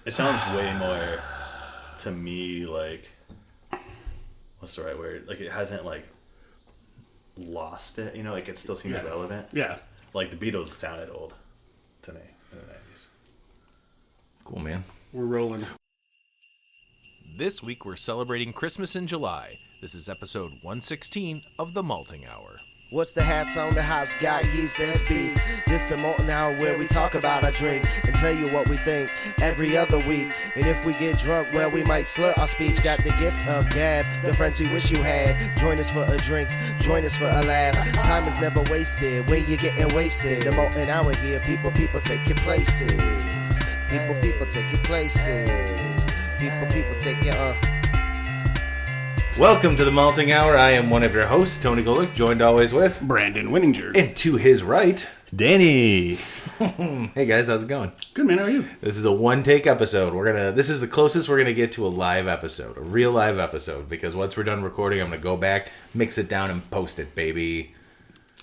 It sounds way more to me like, what's the right word? Like it hasn't like lost it, like it still seems relevant. Yeah. Like the Beatles sounded old to me in the 90s. Cool, man. We're rolling. This week we're celebrating Christmas in July. This is episode 116 of The Malting Hour. What's the hats on the house? Got yeast, that's beast. This the Molten Hour where we talk about our drink and tell you what we think every other week. And if we get drunk, well, we might slur our speech. Got the gift of gab, the friends you wish you had. Join us for a drink, join us for a laugh. Time is never wasted when you're getting wasted. The Molten Hour here, people take your places. People take your places. People take your Welcome to the Malting Hour. I am one of your hosts, Tony Golick, joined always with Brandon Winninger. and to his right, Danny! hey guys, how's it going? Good, man. How are you? This is a one-take episode. This is the closest we're gonna get to a live episode, a real live episode, because once we're done recording, I'm gonna go back, mix it down, and post it, baby.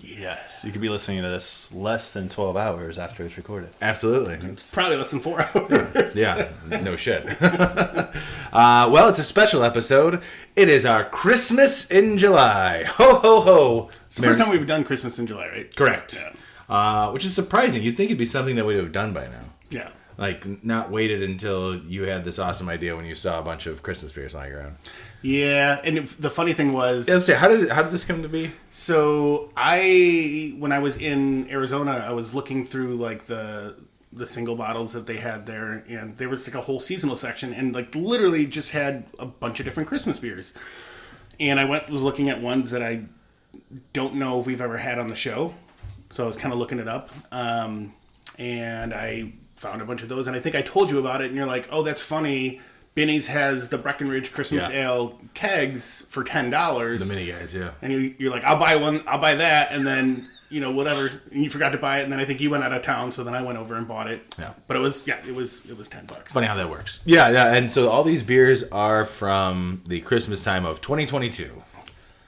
Yes, you could be listening to this less than 12 hours after it's recorded. Absolutely. Probably less than 4 hours. Yeah, no shit. Well, it's a special episode. It is our Christmas in July. Ho, ho, ho. It's the first time we've done Christmas in July, right? Correct. Yeah. Which is surprising. You'd think it'd be something that we'd have done by now. Yeah. Like, not waited until you had this awesome idea when you saw a bunch of Christmas beers lying around. Yeah, and the funny thing was... Yeah, let's say, how did this come to be? So, when I was in Arizona, I was looking through, like, the single bottles that they had there, and there was, like, a whole seasonal section, and, like, literally just had a bunch of different Christmas beers. And I was looking at ones that I don't know if we've ever had on the show, so I was kind of looking it up, and I found a bunch of those, and I think I told you about it, and you're like, oh, that's funny. Benny's has the Breckenridge Christmas Ale kegs for $10. The mini guys, yeah. And you're like, I'll buy one, I'll buy that, and then, whatever, and you forgot to buy it, and then I think you went out of town, so then I went over and bought it. Yeah. But it was $10. Funny how that works. Yeah, and so all these beers are from the Christmas time of 2022.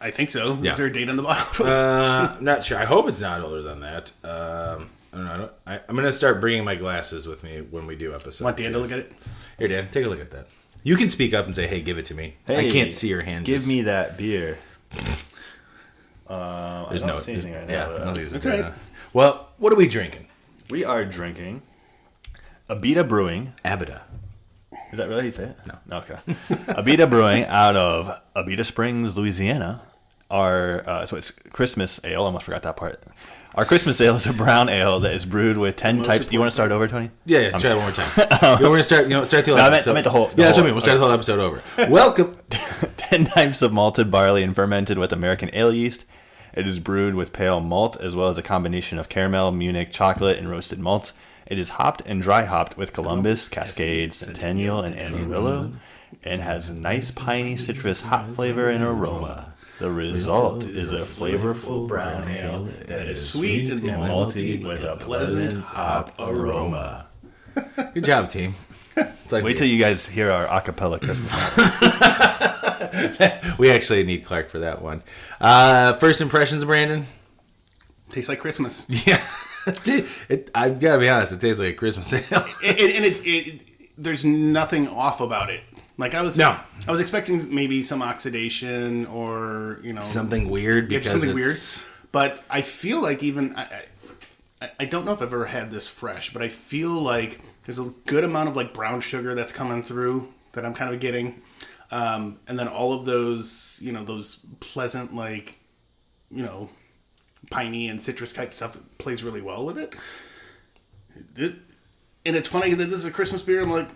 I think so. Yeah. Is there a date on the bottle? Not sure. I hope it's not older than that. I don't know. I'm going to start bringing my glasses with me when we do episodes. Want Dan to look at it? Here, Dan, take a look at that. You can speak up and say, hey, give it to me. Hey, I can't see your hand. Give me that beer. There's I don't see anything right now. I don't think That's there's right. Well, what are we drinking? We are drinking Abita Brewing. Abita. Is that really how you say it? No. Okay. Abita Brewing out of Abita Springs, Louisiana. So it's Christmas ale. I almost forgot that part. Our Christmas ale is a brown ale that is brewed with 10 types. You want to start over, Tony? Yeah, try it one more time. We're going to start the whole episode. I meant the whole... Yeah, that's what I mean. We'll start the whole episode over. Welcome. 10 types of malted barley and fermented with American ale yeast. It is brewed with pale malt as well as a combination of caramel, Munich, chocolate, and roasted malts. It is hopped and dry hopped with Columbus, Cascade, Centennial, and Amarillo, and has nice piney citrus hop flavor and aroma. The result is a flavorful brown ale that is sweet and malty with a pleasant hop aroma. Good job, team. It's like Wait till you guys hear our acapella Christmas song. we actually need Clark for that one. First impressions, Brandon? Tastes like Christmas. Yeah. I've got to be honest, it tastes like a Christmas ale. And there's nothing off about it. Like I was expecting maybe some oxidation or something weird because weird. But I feel like even I don't know if I've ever had this fresh, but I feel like there's a good amount of like brown sugar that's coming through that I'm kind of getting, and then all of those those pleasant like piney and citrus type stuff that plays really well with it. And it's funny that this is a Christmas beer. I'm like,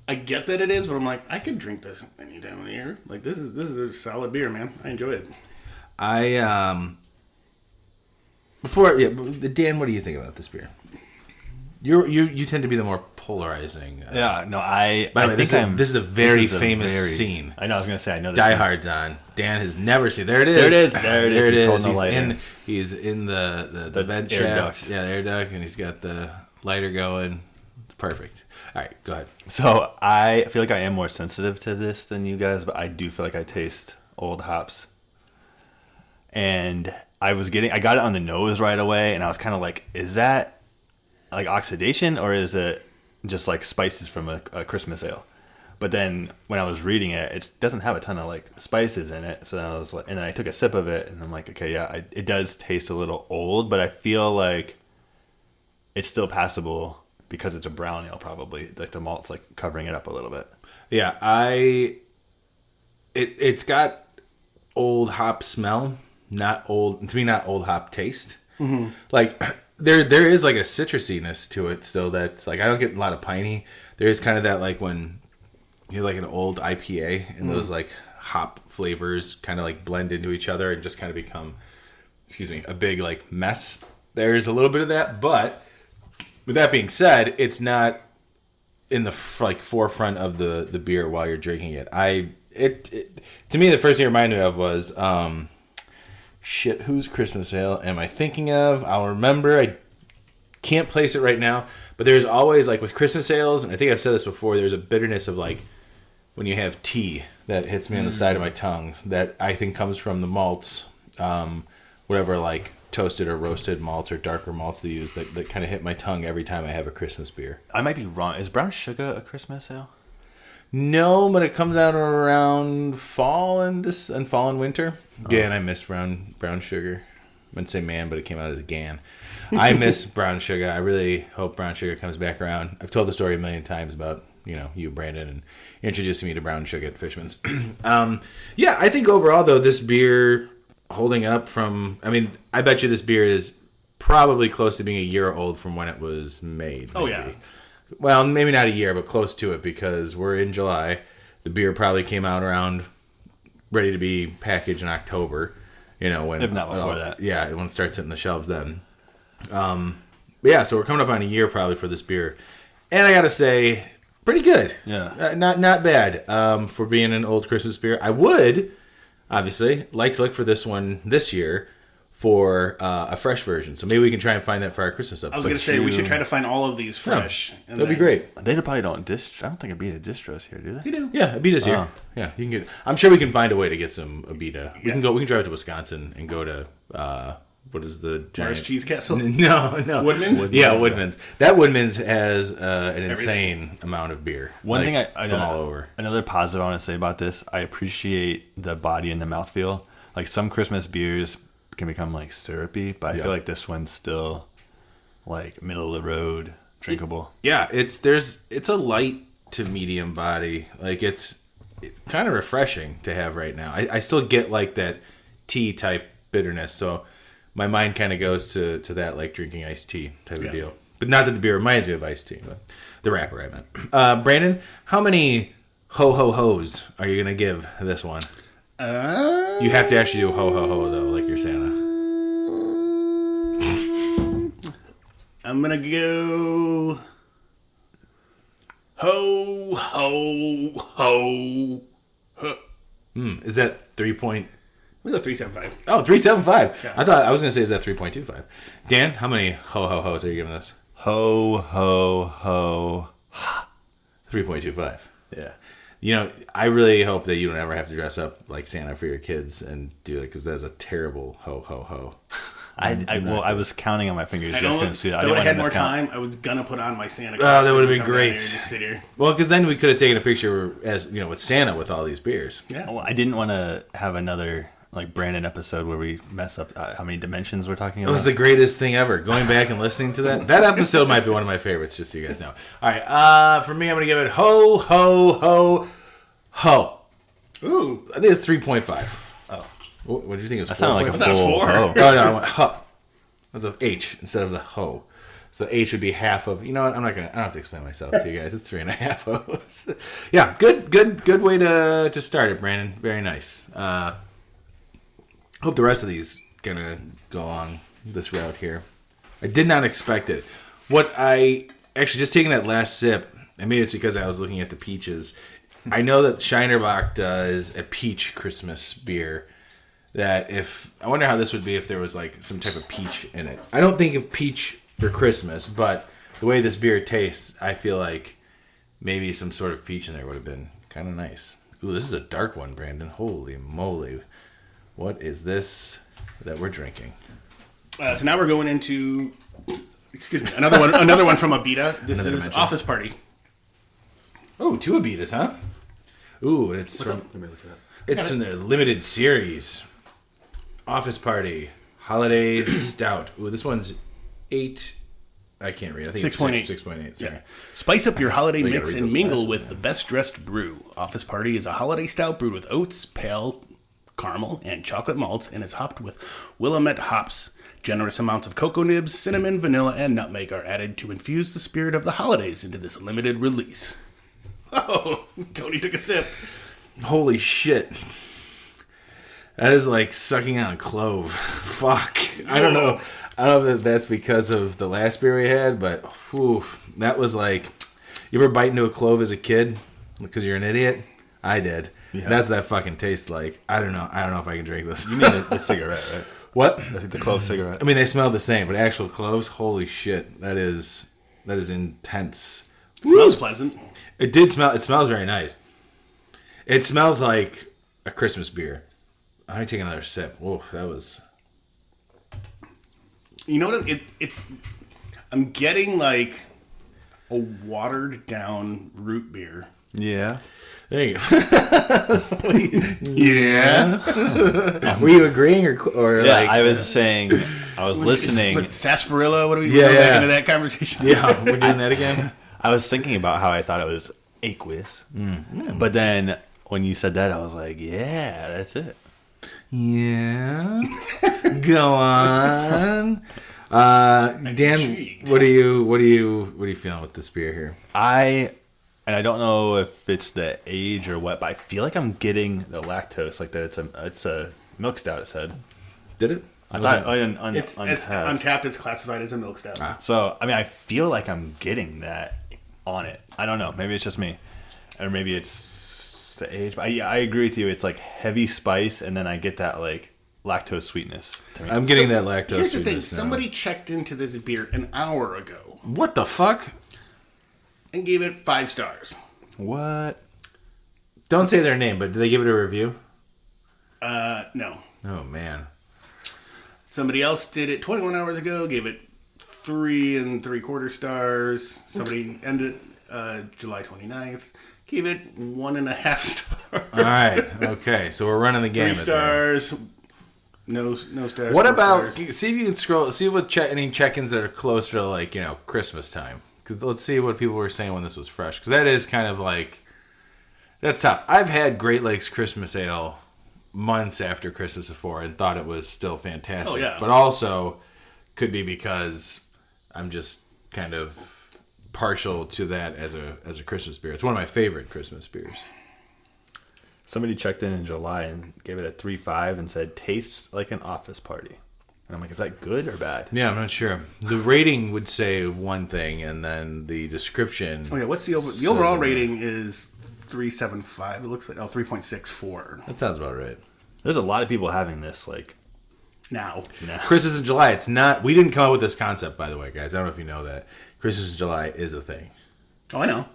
I get that it is, but I'm like, I could drink this any time of the year. Like this is a solid beer, man. I enjoy it. Dan, what do you think about this beer? You tend to be the more polarizing. Yeah, no, By the way, this is a very famous scene. I know. I was gonna say I know. This Die Hard's on. Dan has never seen. There it is. There it is. He's in the vent air shaft. duct. Yeah, the air duct, and he's got the lighter going. It's perfect. All right, go ahead. So I feel like I am more sensitive to this than you guys, but I do feel like I taste old hops. And I got it on the nose right away, and I was kind of like, is that like oxidation or is it just like spices from a Christmas ale. But then when I was reading it, it doesn't have a ton of like spices in it. So then I was like, and then I took a sip of it, and I'm like, okay, yeah, it does taste a little old, but I feel like it's still passable because it's a brown ale. Probably like the malt's like covering it up a little bit. Yeah, it's got old hop smell, not old hop taste. Mm-hmm. Like there is like a citrusiness to it still. That's like I don't get a lot of piney. There is kind of that like when you like an old IPA and those like hop flavors kind of like blend into each other and just kind of become, a big like mess. There's a little bit of that, but with that being said, it's not in the forefront of the beer while you're drinking it. To me, the first thing it reminded me of was whose Christmas ale am I thinking of? I'll remember. I can't place it right now, but there's always like with Christmas ales, and I think I've said this before, there's a bitterness of like when you have tea that hits me on the side of my tongue that I think comes from the malts, whatever like toasted or roasted malts or darker malts they use that kind of hit my tongue every time I have a Christmas beer. I might be wrong. Is brown sugar a Christmas ale? No, but it comes out around fall and winter. Again, I miss brown sugar. I wouldn't say man, but it came out as GAN. I miss brown sugar. I really hope brown sugar comes back around. I've told the story a million times about you, Brandon, and introducing me to brown sugar at Fishman's. Yeah, I think overall though this beer holding up from. I mean, I bet you this beer is probably close to being a year old from when it was made. Oh maybe. yeah. Well, maybe not a year, but close to it because we're in July. The beer probably came out around ready to be packaged in October. When If not before that. Yeah, when it starts hitting the shelves then. But yeah, so we're coming up on a year probably for this beer. And I got to say, pretty good. Yeah. Not bad for being an old Christmas beer. I would, obviously, like to look for this one this year for a fresh version. So maybe we can try and find that for our Christmas episode. I was going to say, we should try to find all of these fresh. Yeah, that'd be great. They probably don't I don't think Abita distros here, do they? You do. Yeah, Abita's here. Yeah, you can get. I'm sure we can find a way to get some Abita. We Yeah. can go. We can drive to Wisconsin and go to what is the giant Morris Cheese Castle. No. Woodman's? Yeah, Woodman's. That Woodman's has an insane amount of beer. One thing from all over. Another positive I want to say about this, I appreciate the body and the mouthfeel. Like some Christmas beers can become like syrupy, but I feel like this one's still like middle of the road, drinkable. Yeah, it's a light to medium body. Like it's kind of refreshing to have right now. I still get like that tea type bitterness, so my mind kind of goes to that like drinking iced tea type of deal. But not that the beer reminds me of iced tea, but the wrapper I meant. Brandon, how many ho-ho-hos are you going to give this one? You have to actually do ho-ho-ho though, like your Santa. I'm going to go ho, ho, ho. Is that 3 point... We go 375. Oh, 375. Yeah. I thought I was going to say is that 3.25. Dan, how many ho-ho-hos are you giving this? Ho, ho, ho. 3.25. Yeah. I really hope that you don't ever have to dress up like Santa for your kids and do it because that's a terrible ho-ho-ho. I was counting on my fingers. I You guys know. couldn't see If that. I would have had more miscount. time, I was going to put on my Santa Oh, costume. that would have and been come down great. here and just sit here. Well, because then we could have taken a picture as with Santa with all these beers. Yeah. Well, I didn't want to have another like Brandon episode where we mess up how many dimensions we're talking It about. was the greatest thing ever. Going back and listening to that episode might be one of my favorites, just so you guys know. All right, for me, I'm going to give it ho, ho, ho, ho. Ooh. I think it's 3.5. Oh. What did you think it was? That sounded like a 4.5? thought it was full 4. ho. Oh, no, I went huh. That's an H instead of the ho. So the H would be half of. You know what? I don't have to explain myself to you guys. It's 3.5 O's. Yeah, good way to start it, Brandon. Very nice. Hope the rest of these gonna go on this route here. I did not expect it. What I actually just taking that last sip, and maybe it's because I was looking at the peaches. I know that Scheinerbach does a peach Christmas beer. That I wonder how this would be if there was like some type of peach in it. I don't think of peach for Christmas, but the way this beer tastes, I feel like maybe some sort of peach in there would have been kind of nice. Ooh, this is a dark one, Brandon. Holy moly. What is this that we're drinking? So now we're going into Excuse me. Another one from Abita. This Another is dimension. Office Party. Oh, two Abitas, huh? Ooh, it's from, up? it's in the limited series. Office Party Holiday Stout. Ooh, this one's 8. I can't read. I think 6.8. It's 6.8. Sorry. Yeah. Spice up your holiday gotta mix read and those mingle glasses, with the best dressed brew. Office Party is a holiday stout brewed with oats, pale caramel, and chocolate malts, and is hopped with Willamette hops. Generous amounts of cocoa nibs, cinnamon, vanilla, and nutmeg are added to infuse the spirit of the holidays into this limited release. Oh, Tony took a sip. Holy shit. That is like sucking on a clove. Fuck. I don't know. I don't know if that's because of the last beer we had, but whew, that was like, you ever bite into a clove as a kid because you're an idiot? I did. Yeah. That's what that fucking tastes like. I don't know if I can drink this. You mean the cigarette, right? What? The clove cigarette. I mean, they smell the same, but actual cloves, holy shit, that is intense. Smells pleasant. It did smell. It smells very nice. It smells like a Christmas beer. I'm gonna take another sip. Whoa, that was. You know what? It's. I'm getting like a watered down root beer. Yeah. There you go. Yeah. Were you agreeing or Yeah, like? I was saying, I was listening. What, sarsaparilla? What are we Yeah, going yeah. back into that conversation? Yeah, we're doing that again. I was thinking about how I thought it was aqueous. But then when you said that, I was like, yeah, that's it. Yeah. Go on. Dan, intrigued. what are you feeling with this beer here? And I don't know if it's the age or what, but I feel like I'm getting the lactose, like that it's a milk stout, it said. Did it? I thought It's untapped. untapped. It's classified as a milk stout. So, I mean, I feel like I'm getting that on it. I don't know. Maybe it's just me. Or maybe it's the age. But I agree with you. It's like heavy spice, and then I get that, like, lactose sweetness to me. I'm getting that lactose. Here's the thing. sweetness now. Somebody checked into this beer an hour ago What the fuck? and gave it 5 stars. What? Don't say their name, but did they give it a review? No. Oh man. Somebody else did it 21 hours ago, gave it 3 3/4 stars. Somebody ended July 29th, gave it 1.5 stars. All right. Okay. So we're running the 3 gamut. there. stars. No stars. What 4 about? stars. See if you can scroll. See what any check-ins that are closer to like Christmas time. 'Cause let's see what people were saying when this was fresh. Because that is kind of like that's tough. I've had Great Lakes Christmas Ale months after Christmas before and thought it was still fantastic. Oh, yeah. But also could be because I'm just kind of partial to that as a Christmas beer. It's one of my favorite Christmas beers. Somebody checked in July and gave it a 3.5 and said, tastes like an office party. And I'm like, is that good or bad? Yeah, I'm not sure. The rating would say one thing, and then the description. Oh yeah, what's the overall rating is 3.75. It looks like 3.64 That sounds about right. There's a lot of people having this, like, now. Christmas in July. It's not. We didn't come up with this concept, by the way, guys. I don't know if you know that. Christmas in July is a thing. Oh, I know.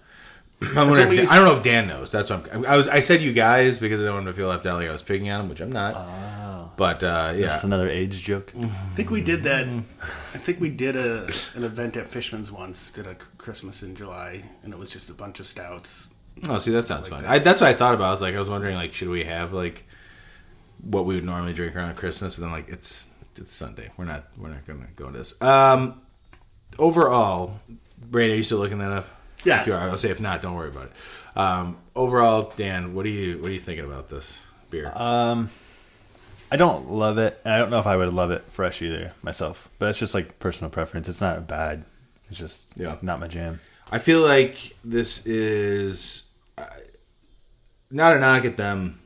I don't what we used- know if Dan knows. That's what I said you guys because I don't want to feel left out like I was picking on him, which I'm not. But Is yeah. this another age joke? I think we did that. I think we did an event at Fishman's once. Did a Christmas in July, and it was just a bunch of stouts. Oh, see, that sounds Like fun. that. That's what I thought about. I was wondering, like, should we have like what we would normally drink around Christmas? But then, like, it's Sunday. We're not gonna go into this. Overall, Brandon, are you still looking that up? Yeah. If you are, I'll say if not, don't worry about it. Overall, Dan, what are you thinking about this beer? I don't love it, and I don't know if I would love it fresh either myself. But it's just like personal preference. It's not bad. It's just not my jam. I feel like this is not a knock at them.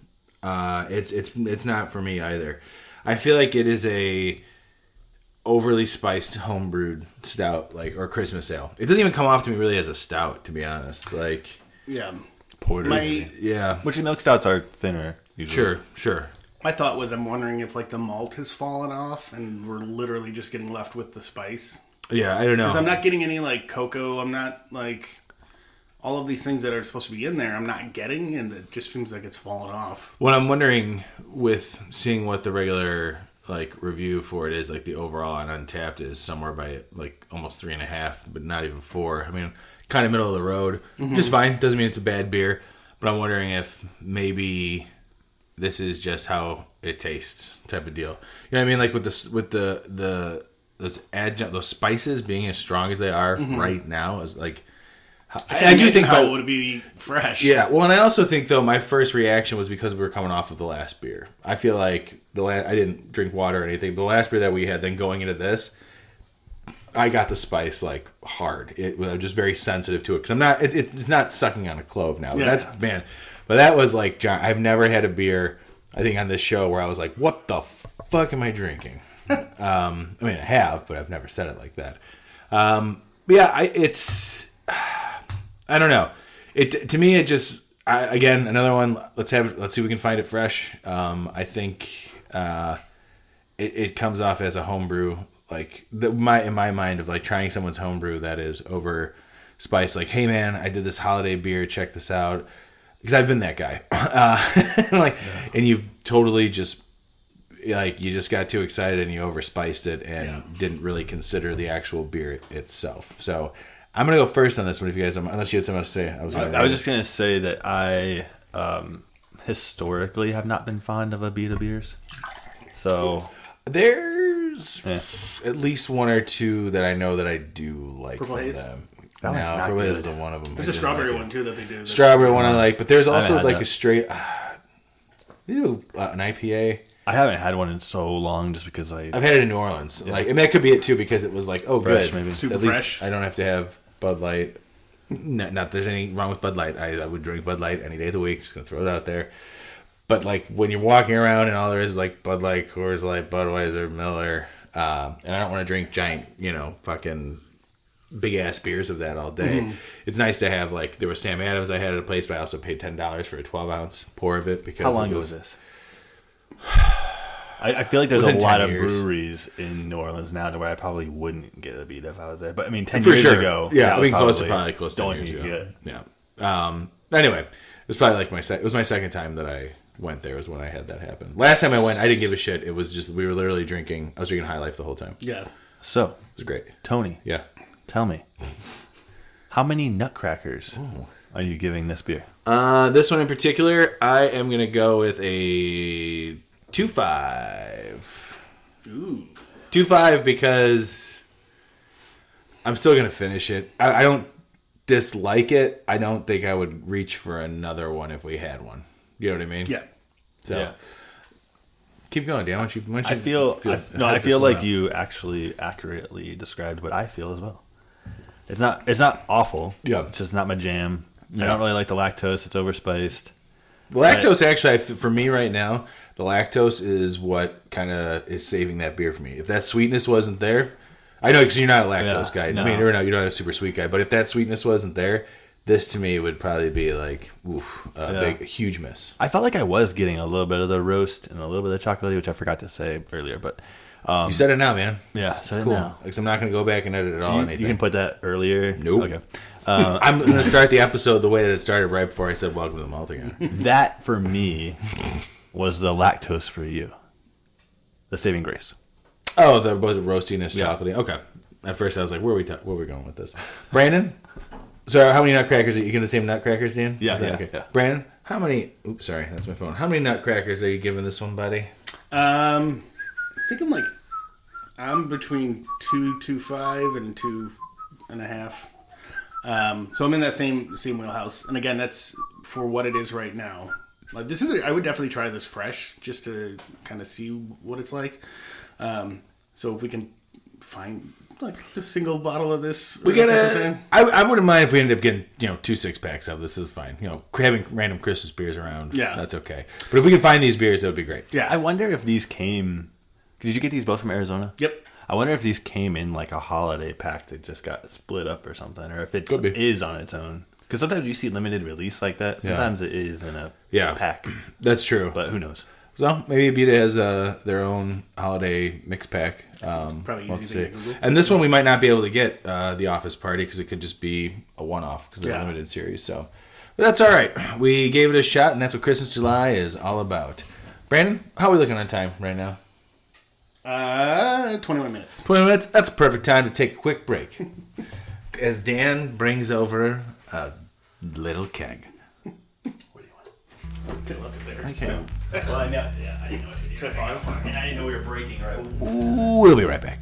It's not for me either. I feel like it is a overly spiced homebrewed stout, like, or Christmas ale. It doesn't even come off to me really as a stout, to be honest. Like, Yeah. Porters. yeah, Which milk stouts are thinner usually. sure. My thought was, I'm wondering if like the malt has fallen off, and we're literally just getting left with the spice. Yeah, I don't know. Because I'm not getting any like cocoa. I'm not like all of these things that are supposed to be in there. I'm not getting, and it just seems like it's fallen off. What I'm wondering with seeing what the regular like review for it is like the overall on Untapped is somewhere by like almost 3.5, but not even 4. I mean, kind of middle of the road, just fine. Doesn't mean it's a bad beer, but I'm wondering if maybe this is just how it tastes type of deal. You know what I mean? Like with those spices being as strong as they are right now is like. I do think how it would be fresh. Yeah, well, and I also think though my first reaction was because we were coming off of the last beer. I feel like I didn't drink water or anything. But the last beer that we had, then going into this, I got the spice like hard. I'm just very sensitive to it because I'm not. It's not sucking on a clove now. Yeah. That's man. But that was like John. I've never had a beer. I think on this show where I was like, "What the fuck am I drinking?" I mean, I have, but I've never said it like that. But yeah, it's. I don't know. To me, it just again another one. Let's see if we can find it fresh. I think it comes off as a homebrew, like in my mind of like trying someone's homebrew that is over spiced. Like, hey man, I did this holiday beer. Check this out, because I've been that guy. And you've totally just like you just got too excited and you overspiced it and didn't really consider the actual beer itself. So. I'm going to go first on this one if you guys, unless you had something else to say. I was just going to say that I historically have not been fond of Abita beers. So there's at least one or two that I know that I do like Purple from Haze? them. That one's not Purple good. Haze is one of them. There's a strawberry one too that they do. Strawberry one I like, but there's also had like that. a straight. They do an IPA. I haven't had one in so long just because I've had it in New Orleans. Like, and that could be it too because it was like, oh, Fresh, good. maybe. Super At least fresh. I don't have to have Bud Light. Not that there's anything wrong with Bud Light. I would drink Bud Light any day of the week. Just gonna throw it out there. But like when you're walking around and all there is like Bud Light, Coors Light, Budweiser, Miller, and I don't want to drink giant, fucking big ass beers of that all day. It's nice to have like there was Sam Adams I had at a place, but I also paid $10 for a 12-ounce pour of it because how long ago was this? I feel like there's a Within 10 lot of years. breweries in New Orleans now to where I probably wouldn't get a beat if I was there. But I mean, 10 For years sure. ago, Yeah, that I was mean, probably close to the 10 only years thing you ago. get. Yeah. Anyway, it was probably like it was my second time that I went there was when I had that happen. Last time I went, I didn't give a shit. It was just we were literally drinking. I was drinking High Life the whole time. It Yeah. So, was great. Tony, Yeah. tell me, how many nutcrackers are you giving this beer? This one in particular, I am gonna go with a 2.5. Ooh. 2.5 because I'm still gonna finish it. I don't dislike it. I don't think I would reach for another one if we had one. You know what I mean? Yeah. So, Yeah. keep going, Dan. Why don't you I feel hype like this one up? you actually accurately described what I feel as well. It's not awful. Yeah. It's just not my jam. I Yeah. don't really like the lactose. It's overspiced. The lactose, actually, for me right now, the lactose is what kind of is saving that beer for me. If that sweetness wasn't there, I know because you're not a lactose Yeah, guy. no. I mean, you're not a super sweet guy. But if that sweetness wasn't there, this to me would probably be like, a huge miss. I felt like I was getting a little bit of the roast and a little bit of the chocolate, which I forgot to say earlier. But You said it now, man. yeah, It's said it cool. now. Because I'm not going to go back and edit it all. you anything. can put that earlier. Nope. Okay. I'm going to start the episode the way that it started right before I said welcome to the Malt again. That for me was the lactose for you. The saving grace. Oh, the roastiness, Yeah. chocolatey. Okay. At first, I was like, where are we going with this? Brandon? So, how many nutcrackers? Are you getting the same nutcrackers, Dan? Yeah, Is that yeah. Brandon, how many? Oops, sorry, that's my phone. How many nutcrackers are you giving this one, buddy? I think I'm between 2.25 and 2.5. So I'm in that same wheelhouse. And again, that's for what it is right now. Like I would definitely try this fresh just to kind of see what it's like. So if we can find like a single bottle of this, We or gotta. something. I wouldn't mind if we ended up getting 2 6-packs of this. Is fine. Having random Christmas beers around. Yeah. That's okay. But if we can find these beers, that would be great. Yeah. I wonder if these came. Did you get these both from Arizona? Yep. I wonder if these came in like a holiday pack that just got split up or something, or if it Could be. is on its own. Because sometimes you see limited release like that. Sometimes it is in a Yeah. pack, That's true. but who knows? So maybe Abita has their own holiday mix pack. Probably we'll easy see. thing to Google. And this one we might not be able to get the Office Party because it could just be a one-off because they're Yeah. a limited series. So, but that's all right. We gave it a shot, and that's what Christmas July is all about. Brandon, how are we looking on time right now? 21 minutes. 20 minutes? That's a perfect time to take a quick break. As Dan brings over a little keg. What do you want? Could have left it there. Okay. Well, I know. Yeah, I didn't know what to do. Should I pause? And I didn't know we were breaking, right? We'll be right back.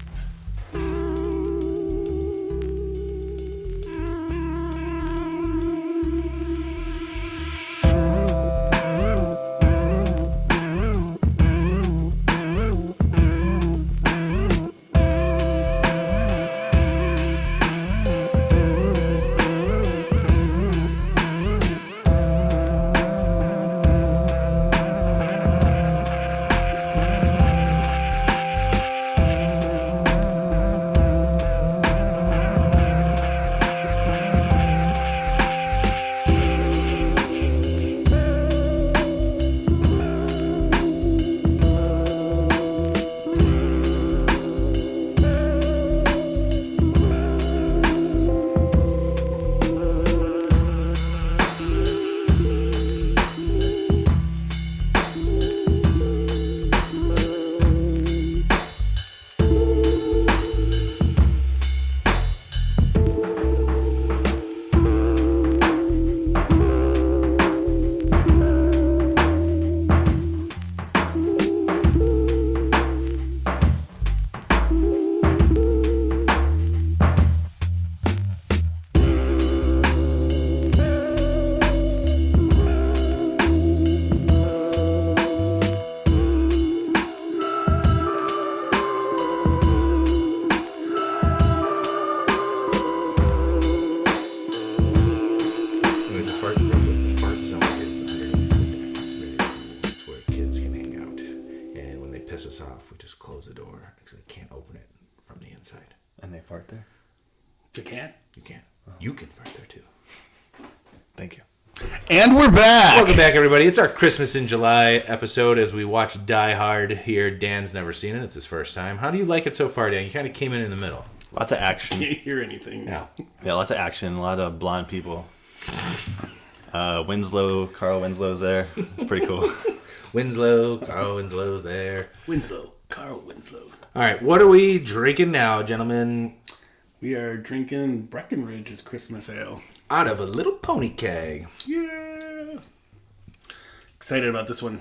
Us off, we just close the door because they can't open it from the inside. And they fart there? You can't? You can't. You can fart there too. Thank you. And we're back. Welcome back, everybody. It's our Christmas in July episode as we watch Die Hard here. Dan's never seen it. It's his first time. How do you like it so far, Dan? You kind of came in the middle. Lots of action. Can't hear anything. Yeah. Yeah, lots of action. A lot of blonde people. Carl Winslow's there. It's pretty cool. Carl Winslow's there. Carl Winslow. All right, what are we drinking now, gentlemen? We are drinking Breckenridge's Christmas Ale. Out of a little pony keg. Yeah. Excited about this one.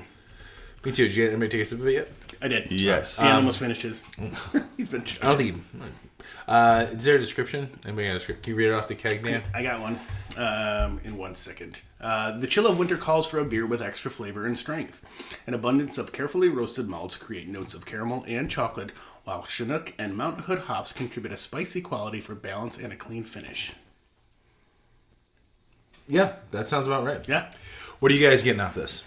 Me too. Did you get anybody take a sip of it yet? I did. Yes. Dan almost finished his. He's been I don't think. Is there a description? Anybody got a description? Can you read it off the keg, Dan? I got one in 1 second. The chill of winter calls for a beer with extra flavor and strength. An abundance of carefully roasted malts create notes of caramel and chocolate, while Chinook and Mount Hood hops contribute a spicy quality for balance and a clean finish. Yeah, that sounds about right. Yeah. What are you guys getting off this?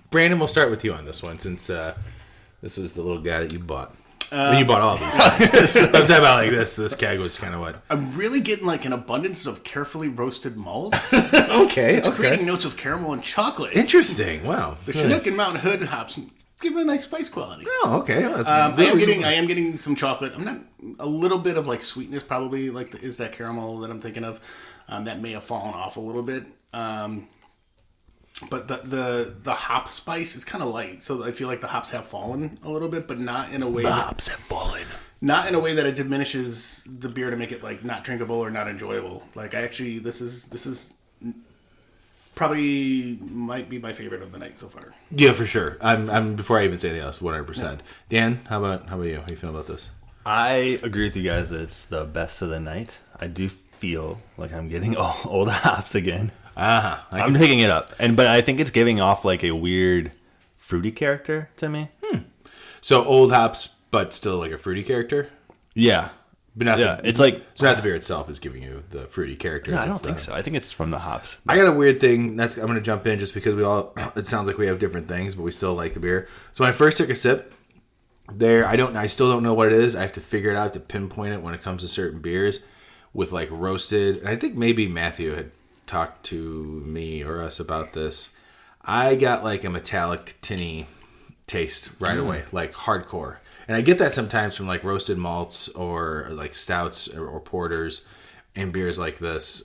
Brandon, we'll start with you on this one since this was the little guy that you bought. You bought all of these. I'm talking about like this. This keg was kind of what. I'm really getting like an abundance of carefully roasted malts. Okay, It's creating notes of caramel and chocolate. Interesting. Wow. The Chinook and Mount Hood hops give it a nice spice quality. Oh, okay. Well, that's I am getting some chocolate. I'm not a little bit of like sweetness probably is that caramel that I'm thinking of. That may have fallen off a little bit. But the hop spice is kind of light, so I feel like the hops have fallen a little bit, but not in a way. hops have fallen. Not in a way that it diminishes the beer to make it like not drinkable or not enjoyable. Like this is probably might be my favorite of the night so far. Yeah, for sure. I'm before I even say anything else, 100%. Dan, how about you? How do you feel about this? I agree with you guys that it's the best of the night. I do feel like I'm getting old hops again. I'm picking it up, but I think it's giving off like a weird fruity character to me. So old hops, but still like a fruity character. Yeah, But not it's like it's not the beer itself is giving you the fruity character. no, I don't think so. I think it's from the hops. I got a weird thing. I'm going to jump in just because it sounds like we have different things, but we still like the beer. So when I first took a sip, I still don't know what it is. I have to figure it out, I have to pinpoint it when it comes to certain beers with like roasted. And I think maybe Matthew had talked to me or us about this. I got like a metallic tinny taste right away, like hardcore. And I get that sometimes from like roasted malts or like stouts or porters and beers like this.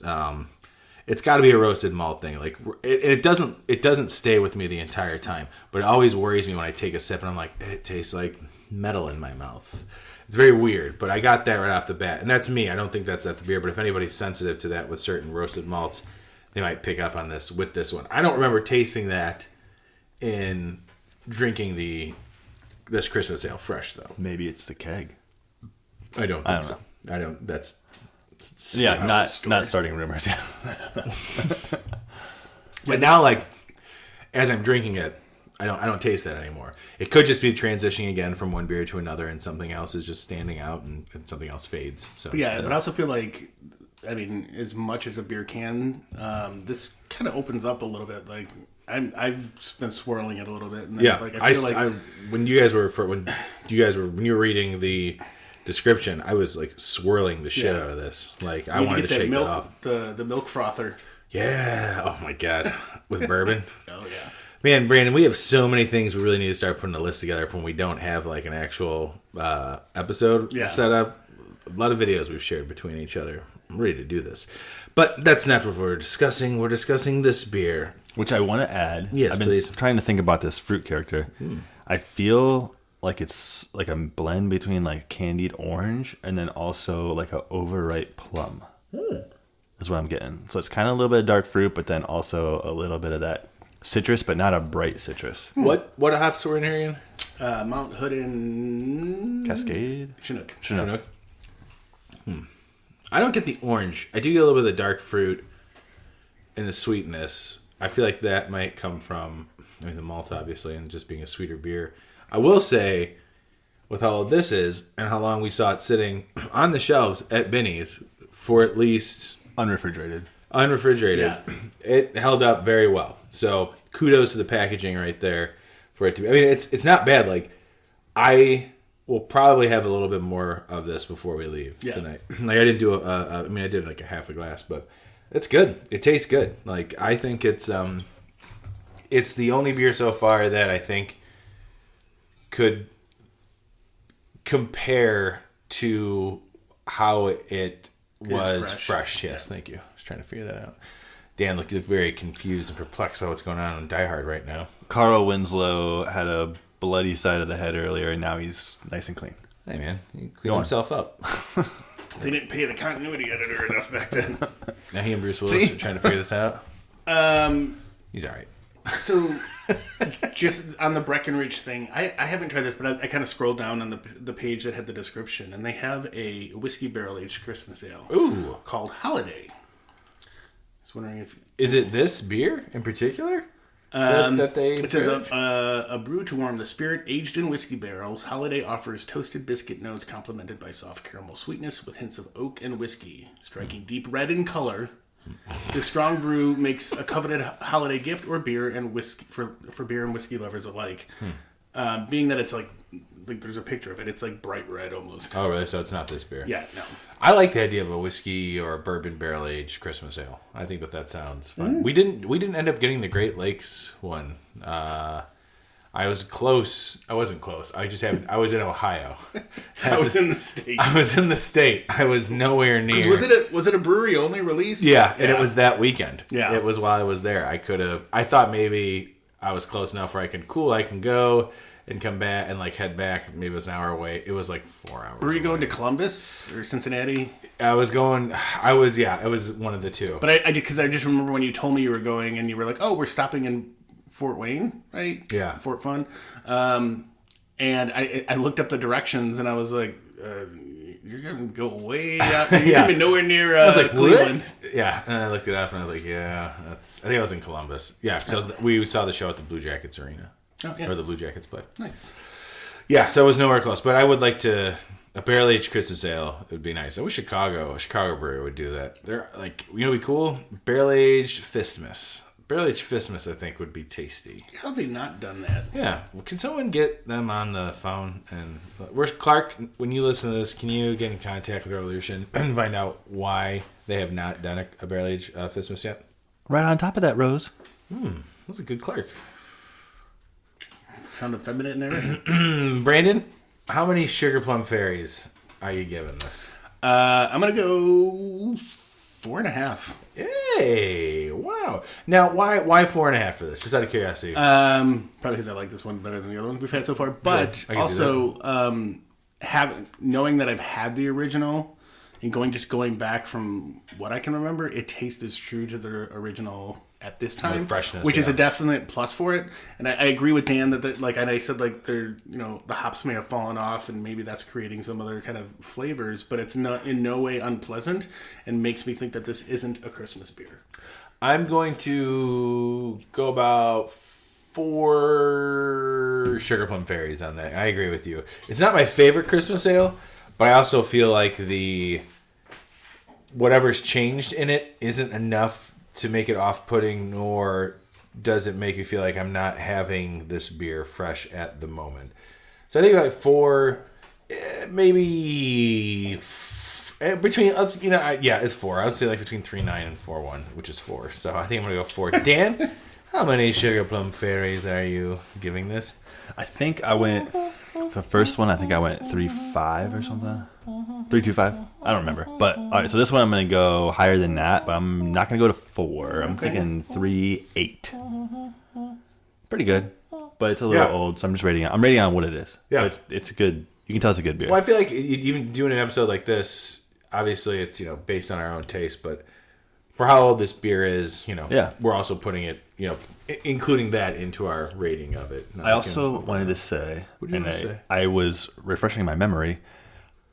It's got to be a roasted malt thing. Like it doesn't stay with me the entire time, but it always worries me when I take a sip and I'm like, it tastes like metal in my mouth. It's very weird, but I got that right off the bat. And that's me. I don't think that's at the beer, but if anybody's sensitive to that with certain roasted malts, they might pick up on this with this one. I don't remember tasting that in drinking this Christmas ale fresh, though. Maybe it's the keg. I don't think so. I don't. That's Yeah, not starting rumors. But now, like, as I'm drinking it, I don't taste that anymore. It could just be transitioning again from one beer to another, and something else is just standing out, and something else fades. So Yeah, but I also feel like, I mean, as much as a beer can, this kind of opens up a little bit. Like, I've been swirling it a little bit. And yeah, like, I feel when you were reading the description, I was like swirling the shit out of this. Like, I wanted to shake milk, it off. The milk frother. Yeah. Oh my god. With bourbon. Oh yeah. Man, Brandon, we have so many things we really need to start putting a list together for when we don't have like an actual episode set up. A lot of videos we've shared between each other. I'm ready to do this. But that's not what we're discussing. We're discussing this beer. Which I want to add. Yes, I've been please. trying to think about this fruit character. I feel like it's like a blend between like candied orange and then also like a overripe plum. That's what I'm getting. So it's kind of a little bit of dark fruit, but then also a little bit of that citrus, but not a bright citrus. What hops were in here again? Mount Hood and Cascade? Chinook. Chinook. I don't get the orange. I do get a little bit of the dark fruit and the sweetness. I feel like that might come from the malt, obviously, and just being a sweeter beer. I will say, with how old this is and how long we saw it sitting on the shelves at Binny's for at least Unrefrigerated. unrefrigerated, it held up very well. So kudos to the packaging right there for it to be. I mean, it's not bad. Like, I will probably have a little bit more of this before we leave tonight. Like, I didn't do I did like a half a glass, but it's good. It tastes good. Like, I think it's the only beer so far that I think could compare to how it was fresh. Yes, thank you. I was trying to figure that out. Dan looked very confused and perplexed by what's going on Die Hard right now. Carl Winslow had a bloody side of the head earlier, and now he's nice and clean. Hey, man. He cleaned himself up. They didn't pay the continuity editor enough back then. Now he and Bruce Willis are trying to figure this out. He's all right. So, just on the Breckenridge thing, I haven't tried this, but I kind of scrolled down on the page that had the description, and they have a whiskey barrel-aged Christmas ale called Holiday. I was wondering if... Is it this beer in particular? That they it says a brew to warm the spirit, aged in whiskey barrels. Holiday offers toasted biscuit notes complemented by soft caramel sweetness with hints of oak and whiskey, striking deep red in color. This strong brew makes a coveted holiday gift or beer and whiskey for beer and whiskey lovers alike. Being that it's like there's a picture of it, it's like bright red almost. Oh, really? So it's not this beer? Yeah, no. I like the idea of a whiskey or a bourbon barrel aged Christmas ale. I think that sounds fun. We didn't end up getting the Great Lakes one. I was close. I wasn't close. I was in Ohio. I was in the state. I was in the state. I was nowhere near. Was it a brewery only release? Yeah, and it was that weekend. Yeah, it was while I was there. I thought maybe I was close enough where I can go and come back and like head back. Maybe it was an hour away. It was like 4 hours. Were you going to Columbus or Cincinnati? It was one of the two. But I because I just remember when you told me you were going and you were like, oh, we're stopping in Fort Wayne, right? Yeah. Fort Fun. And I looked up the directions and I was like, you're going to go way out. You're going to be nowhere near I was like, Cleveland. What? Yeah. And I looked it up and I was like, yeah, I think I was in Columbus. Yeah. Because we saw the show at the Blue Jackets Arena. Oh, yeah. Or the Blue Jackets play. Nice. Yeah. So I was nowhere close. But I would like a barrel aged Christmas ale. It would be nice. I wish a Chicago brewery would do that. They're like, would be cool? Barrel aged Fistmas. Barrel-aged Fistmas, I think, would be tasty. How have they not done that? Yeah. Well, can someone get them on the phone? And where's Clark? When you listen to this, can you get in contact with Revolution and find out why they have not done a barrel-aged Fistmas yet? Right on top of that, Rose. That's a good Clark. Sounded feminine there. Brandon, how many Sugar Plum Fairies are you giving this? I'm going to go 4.5. Hey, wow. go. Now, why 4.5 for this? Just out of curiosity. Probably because I like this one better than the other ones we've had so far. But I can see also, knowing that I've had the original and going back from what I can remember, it tastes as true to the original at this time, freshness, which is yeah. a definite plus for it. And I agree with Dan that like, and I said like they're, the hops may have fallen off and maybe that's creating some other kind of flavors, but it's not in no way unpleasant and makes me think that this isn't a Christmas beer. I'm going to go about 4 Sugar Plum Fairies on that. I agree with you. It's not my favorite Christmas ale, but I also feel like whatever's changed in it isn't enough to make it off-putting, nor does it make you feel like I'm not having this beer fresh at the moment. So I think like 4, maybe between us, it's 4. I would say like between 3.9 and 4.1, which is 4. So I think I'm gonna go 4. Dan, how many Sugar Plum Fairies are you giving this? I think I went the first one. I think I went 3.5 or something. 3.25. I don't remember. But all right, so this one I'm gonna go higher than that, but I'm not gonna go to 4. I'm thinking 3.8. Pretty good, but it's a little old, so I'm just rating it. I'm rating it on what it is. Yeah. But it's a good. You can tell it's a good beer. Well, I feel like even doing an episode like this, obviously it's based on our own taste, but for how old this beer is, we're also putting it, including that into our rating of it. I also wanted to say, I was refreshing my memory.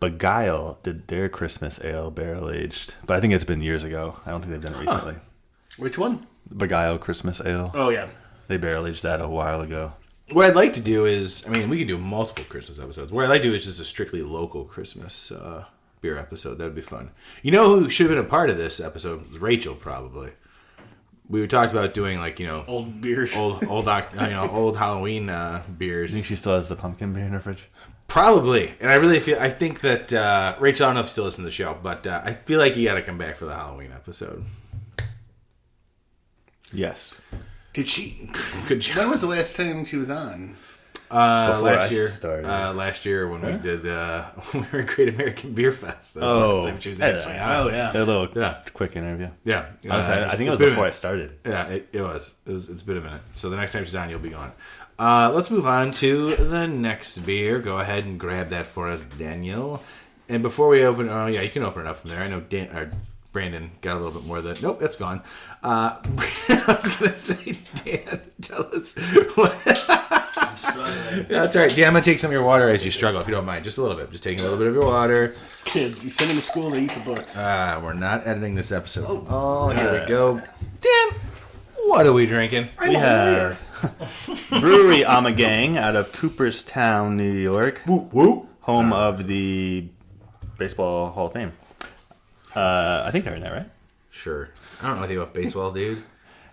Beguile did their Christmas ale barrel aged, but I think it's been years ago. I don't think they've done it recently. Which one? Beguile Christmas ale. Oh yeah, They barrel aged that a while ago. What I'd like to do is, we can do multiple Christmas episodes. What I'd like to do is just a strictly local Christmas beer episode. That would be fun. You know who should have been a part of this episode? Was Rachel, probably. We talked about doing old beers, old old Halloween beers. You think she still has the pumpkin beer in her fridge? Probably, and I think that Rachel, I don't know if you still listen to the show, but I feel like you got to come back for the Halloween episode. Yes. Did she? Good job. When was the last time she was on? Before last I year. started. Last year when we did when we were at Great American Beer Fest. That was the last time she was actually on. Oh yeah. A little quick interview. Yeah, I think it was been before I started. Yeah, it was. It's been a minute. So the next time she's on, you'll be gone. Let's move on to the next beer. Go ahead and grab that for us, Daniel. And before we open, you can open it up from there. I know Brandon got a little bit more of that. Nope, that's gone. I was going to say, Dan, tell us what. That's all right. Dan, I'm going to take some of your water as you struggle, if you don't mind. Just a little bit. Just taking a little bit of your water. Kids, you send them to school, they eat the books. We're not editing this episode. Oh, here we go. Dan, what are we drinking? We have Brewery Amagang out of Cooperstown, New York. Whoop, whoop. Home of the Baseball Hall of Fame. I think they're in that, right? Sure. I don't know anything about baseball, dude.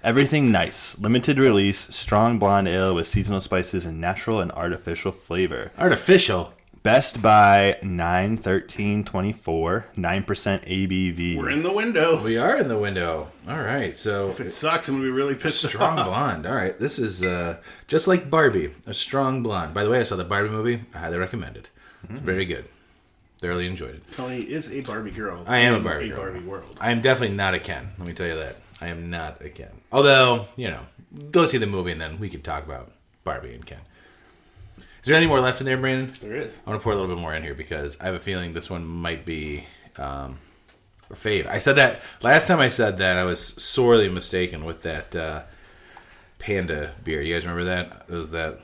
Everything Nice. Limited release, strong blonde ale with seasonal spices and natural and artificial flavor. Artificial? Best by 9/13/24, 9% ABV. We're in the window. We are in the window. All right, so If it sucks, I'm going to be really pissed strong off. blonde. All right, this is just like Barbie, a strong blonde. By the way, I saw the Barbie movie. I highly recommend it. It's very good. Thoroughly enjoyed it. Tony is a Barbie girl. I am a in Barbie girl. Barbie world. I am definitely not a Ken. Let me tell you that. I am not a Ken. Although, go see the movie and then we can talk about Barbie and Ken. Is there any more left in there, Brandon? There is. I want to pour a little bit more in here because I have a feeling this one might be a fave. I said that last time I said that I was sorely mistaken with that Panda beer. You guys remember that? It was that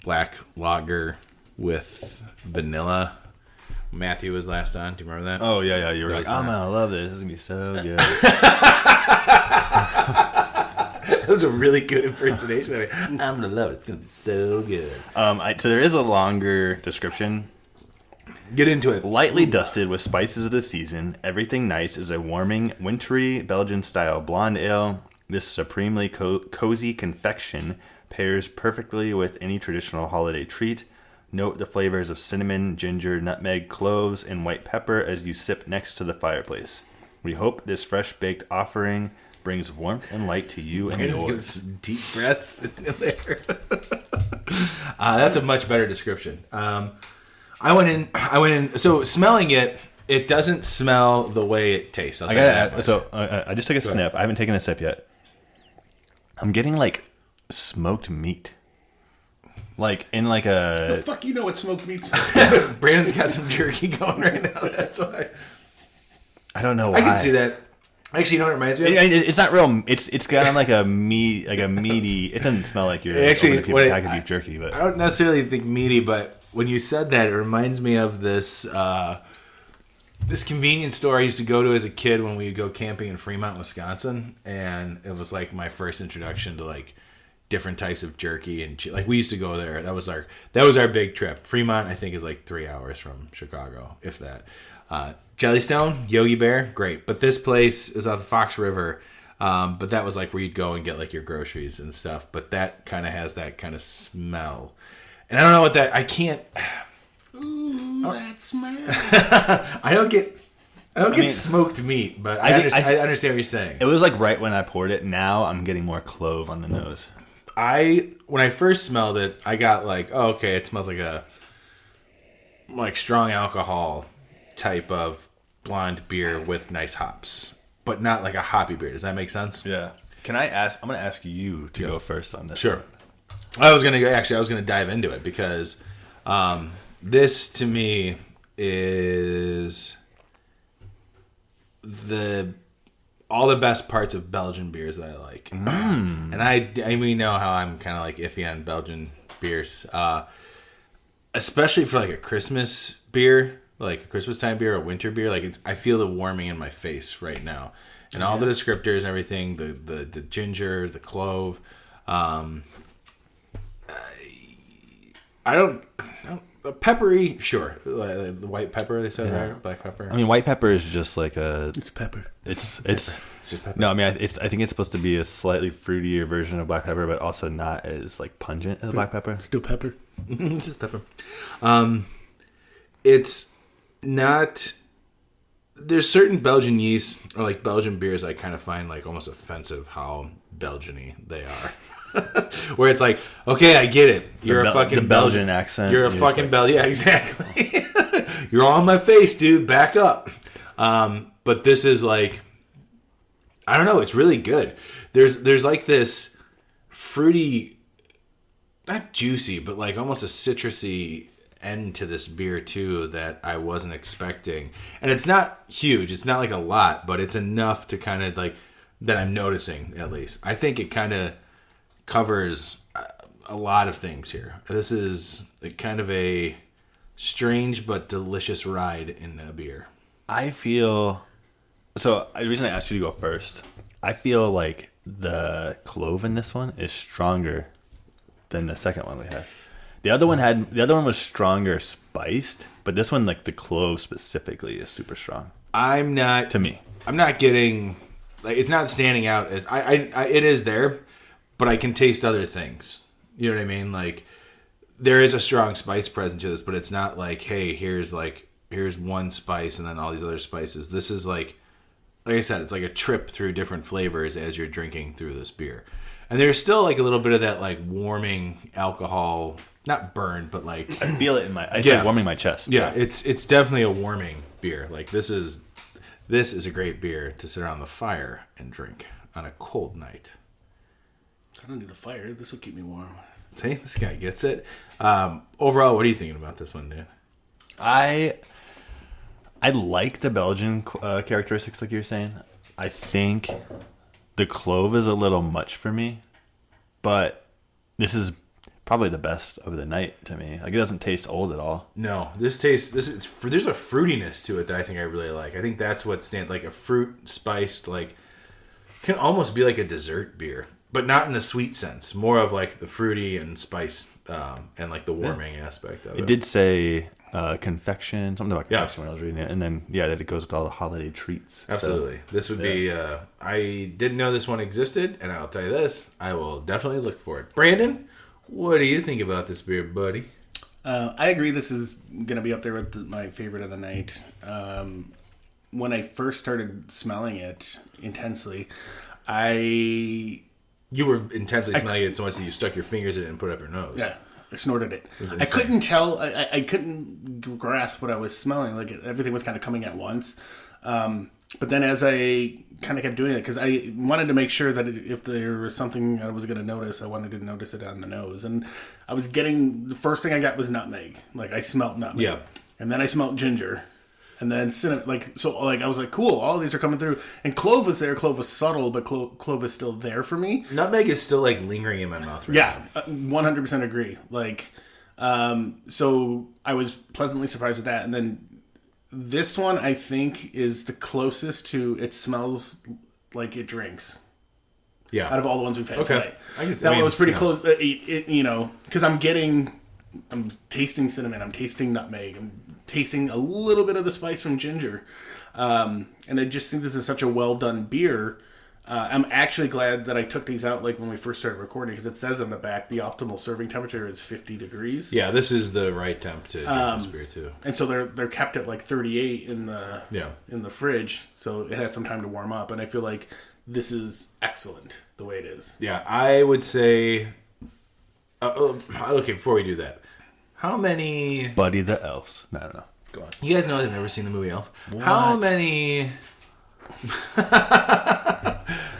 black lager with vanilla. Matthew was last on. Do you remember that? Oh, yeah. You were like, Those I'm going to love this. This is going to be so good. That was a really good impersonation. I'm going to love it. It's going to be so good. So there is a longer description. Get into it. Lightly dusted with spices of the season, Everything Nice is a warming, wintry Belgian-style blonde ale. This supremely cozy confection pairs perfectly with any traditional holiday treat. Note the flavors of cinnamon, ginger, nutmeg, cloves, and white pepper as you sip next to the fireplace. We hope this fresh-baked offering brings warmth and light to you and Brandon's giving yours. some deep breaths in there. That's a much better description. I went in. So smelling it, it doesn't smell the way it tastes. I'll tell you that much. I just took a sniff. I haven't taken a sip yet. I'm getting like smoked meat. Like in like a... Fuck, you know what smoked meat's. Brandon's got some jerky going right now. That's why. I don't know why. I can see that. Actually, you know what it reminds me of? It's not real. It's got like a meaty. It doesn't smell like you're Actually, opening a pack of beef jerky, but I don't necessarily think meaty, but when you said that, it reminds me of this this convenience store I used to go to as a kid when we would go camping in Fremont, Wisconsin, and it was like my first introduction to like different types of jerky and like we used to go there. That was our big trip. Fremont, I think, is like 3 hours from Chicago, if that. Jellystone, Yogi Bear, great. But this place is on the Fox River. But that was like where you'd go and get like your groceries and stuff. But that kind of has that kind of smell. And I don't know what that, I can't. Ooh, that smell. I don't get smoked meat, but I understand what you're saying. it was like right when I poured it. Now I'm getting more clove on the nose. When I first smelled it, I got like, oh, okay, it smells like a strong alcohol type of blonde beer with nice hops, but not like a hoppy beer. Does that make sense? Yeah. Can I ask? I'm going to ask you to go first on this. Sure. one. I was gonna dive into it because this to me is all the best parts of Belgian beers that I like. And we know how I'm kind of like iffy on Belgian beers, especially for like a Christmas beer, like a Christmas time beer, a winter beer. Like I feel the warming in my face right now, and all the descriptors and everything, the ginger, the clove. Peppery, sure. The white pepper, they said, right? Black pepper. I mean, white pepper is just like a... It's pepper. It's just pepper. No, I mean, I think it's supposed to be a slightly fruitier version of black pepper, but also not as like pungent as black pepper. Still pepper. It's just pepper. It's not... There's certain Belgian yeast or like Belgian beers I kind of find like almost offensive how Belgian-y they are. Where it's like, okay, I get it. You're a fucking the Belgian accent. You're a fucking Belgian. Yeah, exactly. You're all on my face, dude. Back up. But this is like, I don't know. It's really good. There's like this fruity, not juicy, but like almost a citrusy end to this beer too that I wasn't expecting. And it's not huge. It's not like a lot, but it's enough to kind of like that I'm noticing at least. I think it kind of covers a lot of things here. This is kind of a strange but delicious ride in a beer. I feel... So, the reason I asked you to go first, I feel like the clove in this one is stronger than the second one we had. The other one was stronger spiced, but this one, like the clove specifically, is super strong. To me. I'm not getting... Like, it's not standing out as... it is there, but I can taste other things. You know what I mean? Like, there is a strong spice present to this, but it's not like, hey, here's one spice and then all these other spices. This is like I said, it's like a trip through different flavors as you're drinking through this beer. And there's still like a little bit of that like warming alcohol, not burn, but like I feel it in my... It's like warming my chest. Yeah, it's definitely a warming beer. Like this is a great beer to sit around the fire and drink on a cold night. I don't need the fire. This will keep me warm. See, this guy gets it. Overall, what are you thinking about this one, Dan? I like the Belgian characteristics, like you're saying. I think the clove is a little much for me, but this is probably the best of the night to me. Like, it doesn't taste old at all. No, there's a fruitiness to it that I think I really like. I think that's what like a fruit spiced, like, can almost be like a dessert beer, but not in the sweet sense. More of like the fruity and spice and like the warming aspect of it. It did say confection, something about confection when I was reading it, and then that it goes with all the holiday treats. Absolutely. So, this would be I didn't know this one existed, and I'll tell you this, I will definitely look for it. Brandon, what do you think about this beer, buddy? I agree this is going to be up there with my favorite of the night. When I first started smelling it intensely, You were intensely smelling it so much that you stuck your fingers in it and put it up your nose. Yeah, I snorted it. I couldn't tell. I couldn't grasp what I was smelling. Like everything was kind of coming at once. But then as I kind of kept doing it, because I wanted to make sure that if there was something I was going to notice, I wanted to notice it on the nose. And I was getting, the first thing I got was nutmeg. Like, I smelled nutmeg. Yeah. And then I smelled ginger. And then cinnamon. I was like, cool, all these are coming through. And clove was there. Clove was subtle, but clove is still there for me. Nutmeg is still like lingering in my mouth right Yeah, 100% agree. Like, so I was pleasantly surprised with that. And then this one, I think, is the closest to it smells like it drinks Yeah. out of all the ones we've had tonight. That one was pretty close. Because I'm tasting cinnamon, I'm tasting nutmeg, I'm tasting a little bit of the spice from ginger. And I just think this is such a well done beer. I'm actually glad that I took these out like when we first started recording, because it says on the back the optimal serving temperature is 50 degrees. Yeah, this is the right temp to drink this beer too. And so they're kept at like 38 in the fridge, so it had some time to warm up. And I feel like this is excellent the way it is. Yeah, I would say. Okay, before we do that, how many? Buddy the Elves. I don't know. Go on. You guys know I've never seen the movie Elf. How many?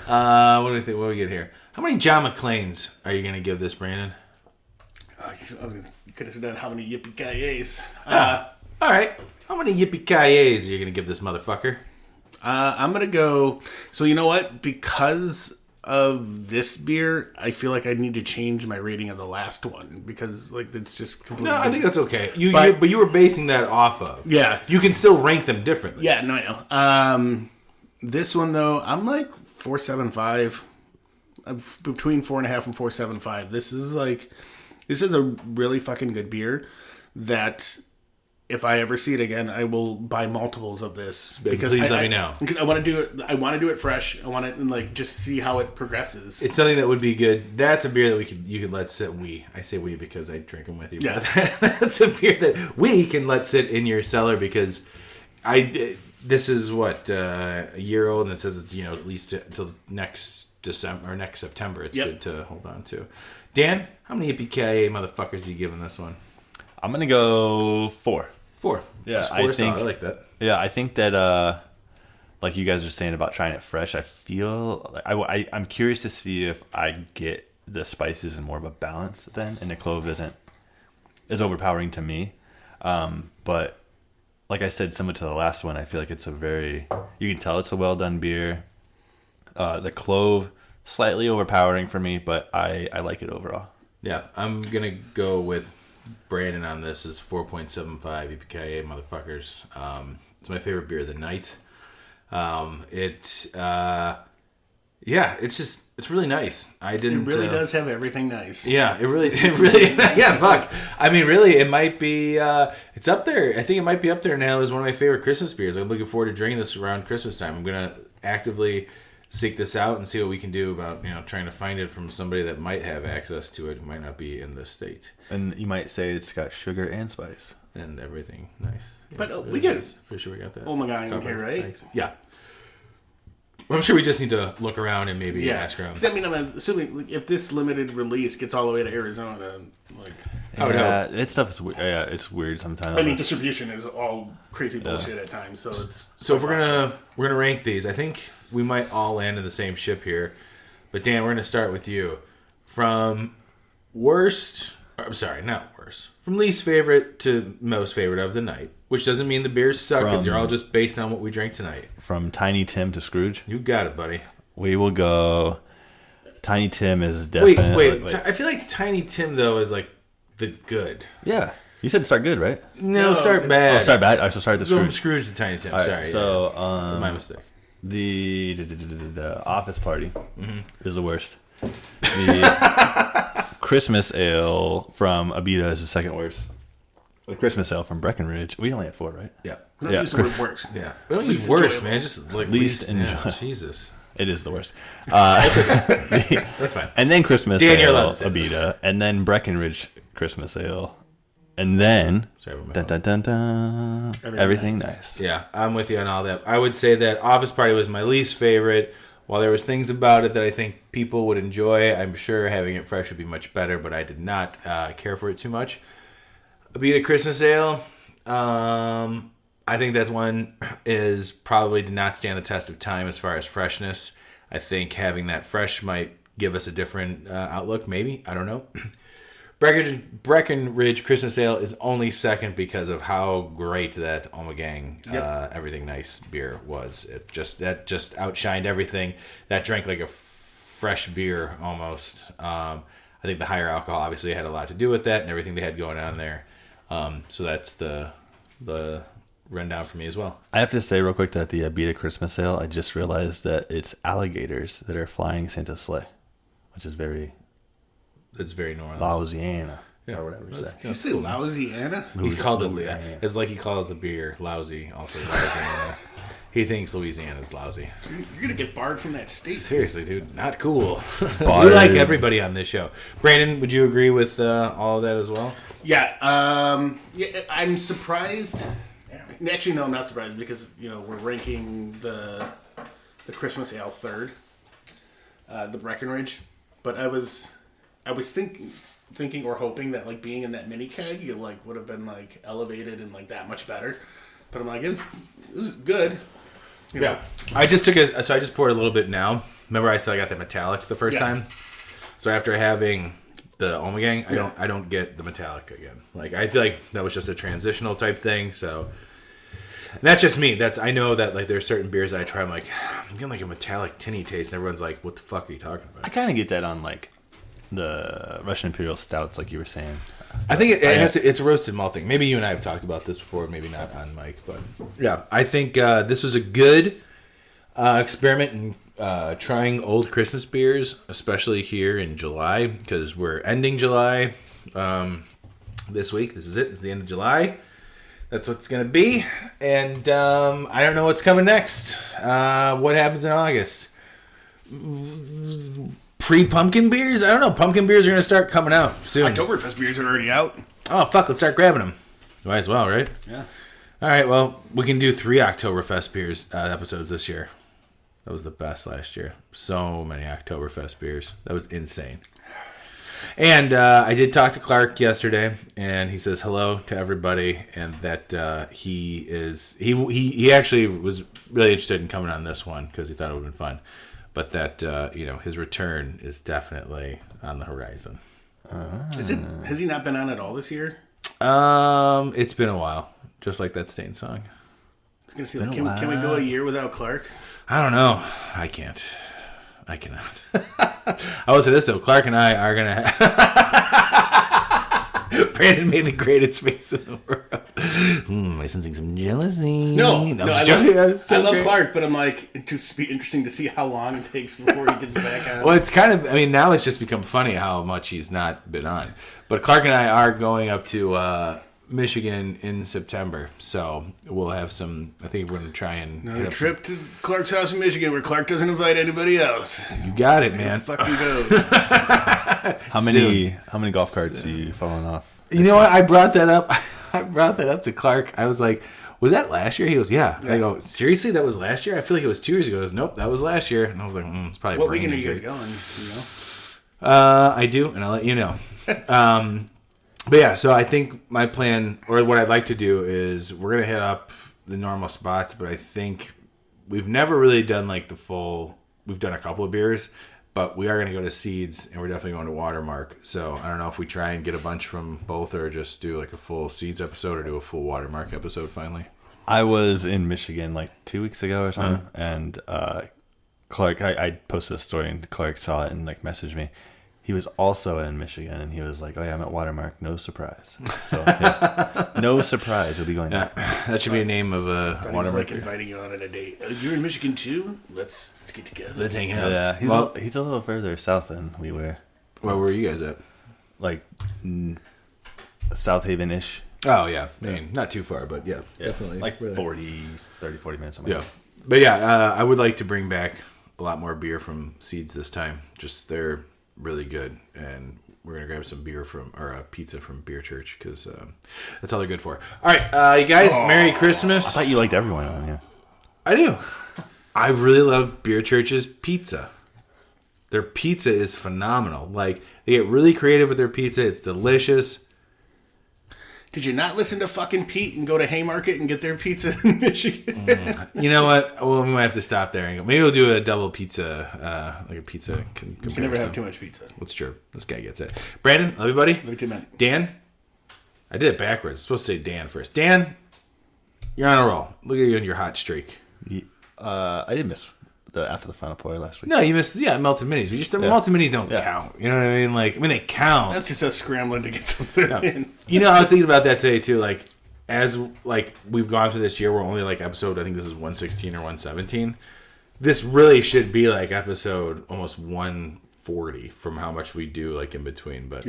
What do we think? What do we get here? How many John McClanes are you going to give this, Brandon? You could have done how many yippee-ki-yays. All right. How many yippee-ki-yays are you going to give this motherfucker? I'm going to go... So you know what? Because of this beer, I feel like I need to change my rating of the last one. Because like it's just completely... No, I think that's okay. But you were basing that off of. Yeah. You can still rank them differently. Yeah, no, I know. This one, though, I'm like 4.75. Between 4.5 and 4.75. This is a really fucking good beer that if I ever see it again, I will buy multiples of this. Because please let me know. Because I want to do it. I want to do it fresh. I want to like just see how it progresses. It's something that would be good. That's a beer that you could let sit. I say we because I drink them with you. Yeah. But that's a beer that we can let sit in your cellar because this is what a year old, and it says it's at least until next December or next September. It's good to hold on to. Dan, how many yippee-ki-yay motherfuckers are you giving this one? I'm gonna go 4. 4. Yeah, Just 4 I think solid. I like that. Yeah, I think that like you guys are saying about trying it fresh, I feel like I'm curious to see if I get the spices in more of a balance then, and the clove isn't as overpowering to me. But like I said, similar to the last one, I feel like it's you can tell it's a well done beer. The clove slightly overpowering for me, but I like it overall. Yeah, I'm gonna go with Brandon on this. Is 4.75 yippee-ki-yay motherfuckers. It's my favorite beer of the night. It's really nice. It really does have everything nice. Yeah, it really, yeah, fuck. I mean, really, it might be, it's up there. I think it might be up there now as one of my favorite Christmas beers. I'm looking forward to drinking this around Christmas time. I'm going to actively seek this out and see what we can do about, trying to find it from somebody that might have access to it who might not be in this state. And you might say it's got sugar and spice. And everything nice. Yeah, but we get it. For sure we got that. Oh my God, in here, right? Thanks. Yeah. Well, I'm sure we just need to look around and maybe ask around. Because I'm assuming if this limited release gets all the way to Arizona, that stuff is weird. Yeah, it's weird sometimes. I mean, distribution is all crazy bullshit at times. So if we're gonna rank these, I think we might all land in the same ship here. But Dan, we're gonna start with you from worst. Not worst. From least favorite to most favorite of the night. Which doesn't mean the beers suck. They're all just based on what we drank tonight. From Tiny Tim to Scrooge. You got it, buddy. We will go. Tiny Tim is definitely. Wait. I feel like Tiny Tim though is like the good. Yeah, you said start good, right? No, start bad. Oh, start bad. I shall start the Scrooge. Scrooge to Tiny Tim. Right, sorry. So my mistake. The Office Party is the worst. The Christmas Ale from Abita is the second worst. The Christmas Ale from Breckenridge. We only had 4, right? Yeah. Don't use the word works. Yeah. We don't use worst, man. Just like least enjoy. Jesus. It is the worst. That's fine. And then Christmas Dan, Ale, Abita, and then Breckenridge Christmas Ale, and then everything nice. Yeah, I'm with you on all that. I would say that Office Party was my least favorite. While there was things about it that I think people would enjoy, I'm sure having it fresh would be much better, but I did not care for it too much. Abita Christmas Ale, I I think that's one is probably did not stand the test of time as far as freshness. I think having that fresh might give us a different outlook, maybe. I don't know. Breckenridge Christmas Ale is only second because of how great that Ommegang Everything Nice beer was. That just outshined everything. That drank like a fresh beer almost. I think the higher alcohol obviously had a lot to do with that and everything they had going on there. So that's the rundown for me as well. I have to say real quick that the Abita Christmas Ale, I just realized that it's alligators that are flying Santa's sleigh, which is very It's very New Orleans. Louisiana or whatever you say. Did you say Louisiana? He called it. It's like he calls the beer lousy. Also Louisiana. He thinks Louisiana's lousy. You're gonna get barred from that state. Seriously, dude, not cool. Barred. We like everybody on this show. Brandon, would you agree with all of that as well? Yeah, I'm surprised. Actually, no, I'm not surprised because we're ranking the Christmas Ale third, the Breckenridge. But I was thinking or hoping that like being in that mini keg, it like would have been like elevated and like that much better. But I'm like, it was good. You know? I just took it. So I just poured a little bit now. Remember, I said I got the metallic the first time. So after having the Ommegang, I don't get the metallic again. Like I feel like that was just a transitional type thing. So and that's just me. I know that like there's certain beers that I try. I'm like, I'm getting like a metallic tinny taste, and everyone's like, "What the fuck are you talking about?" I kind of get that on like the Russian Imperial Stouts, like you were saying. I think it's a roasted malting. Maybe you and I have talked about this before, maybe not on mic, but yeah, I think this was a good experiment in trying old Christmas beers, especially here in July, because we're ending July this week. This is it. It's the end of July. That's what it's going to be. And I don't know what's coming next. What happens in August? Pre-pumpkin beers? I don't know. Pumpkin beers are going to start coming out soon. Oktoberfest beers are already out. Oh, fuck. Let's start grabbing them. Might as well, right? Yeah. All right. Well, we can do 3 Oktoberfest beers episodes this year. That was the best last year. So many Oktoberfest beers. That was insane. And I did talk to Clark yesterday, and he says hello to everybody, and that he actually was really interested in coming on this one because he thought it would have been fun. But that his return is definitely on the horizon. Has he not been on at all this year? It's been a while, just like that Stain song. I was gonna say, like, can we go a year without Clark? I don't know. I can't. I cannot. I will say this though: Clark and I are gonna. Brandon made the greatest face in the world. Am I sensing some jealousy? No, I love Clark, but I'm like, it'd just be interesting to see how long it takes before he gets back on. Well, it's kind of. I mean, now it's just become funny how much he's not been on. But Clark and I are going up to Michigan in September, so we'll have some. I think we're going to try and another trip to Clark's house in Michigan, where Clark doesn't invite anybody else. You got it, man. Fucking go. How many golf carts are you falling off? You know what? I brought that up. I brought that up to Clark. I was like, "Was that last year?" He goes, "Yeah." I go, "Seriously? That was last year?" I feel like it was 2 years ago. He goes, "Nope, that was last year." And I was like, "It's probably." What weekend are you guys going? I do, and I'll let you know. But yeah, so I think my plan, or what I'd like to do, is we're gonna hit up the normal spots. But I think we've never really done like the full. We've done a couple of beers, but we are gonna go to Seeds, and we're definitely going to Watermark. So I don't know if we try and get a bunch from both, or just do like a full Seeds episode, or do a full Watermark episode finally. I was in Michigan like 2 weeks ago or something, and Clark, I posted a story, and Clark saw it and like messaged me. He was also in Michigan, and he was like, "Oh yeah, I'm at Watermark. No surprise." So yeah, no surprise. We'll be going there. That should be a name of a Watermark. Like inviting you out on a date. You're in Michigan too? Let's get together. Let's hang out. Yeah, he's a little further south than we were. Where were you guys at? Like South Haven-ish. Oh yeah, I mean, not too far, but yeah, definitely like 40 minutes. Something yeah, but yeah, I would like to bring back a lot more beer from Seeds this time. Just they're really good, and we're gonna grab some beer or pizza from Beer Church because that's all they're good for. All right, you guys, Merry Christmas. I thought you liked everyone on here. I do. I really love Beer Church's pizza. Their pizza is phenomenal. Like they get really creative with their pizza. It's delicious. Did you not listen to fucking Pete and go to Haymarket and get their pizza in Michigan? You know what? Well, we might have to stop there and go. Maybe we'll do a double pizza, like a pizza. You can never have too much pizza. That's true. This guy gets it. Brandon, love you, buddy. Love you too, man. Dan, I did it backwards. I'm supposed to say Dan first. Dan, you're on a roll. Look at you in your hot streak. I did miss after the Final Four last week. No, you missed. Yeah, melted minis. But just melted minis don't count. You know what I mean? Like, they count. That's just us scrambling to get something in. You know, I was thinking about that today too. Like, as like we've gone through this year, we're only like episode. I think this is 116 or 117. This really should be like episode almost 140 from how much we do like in between. But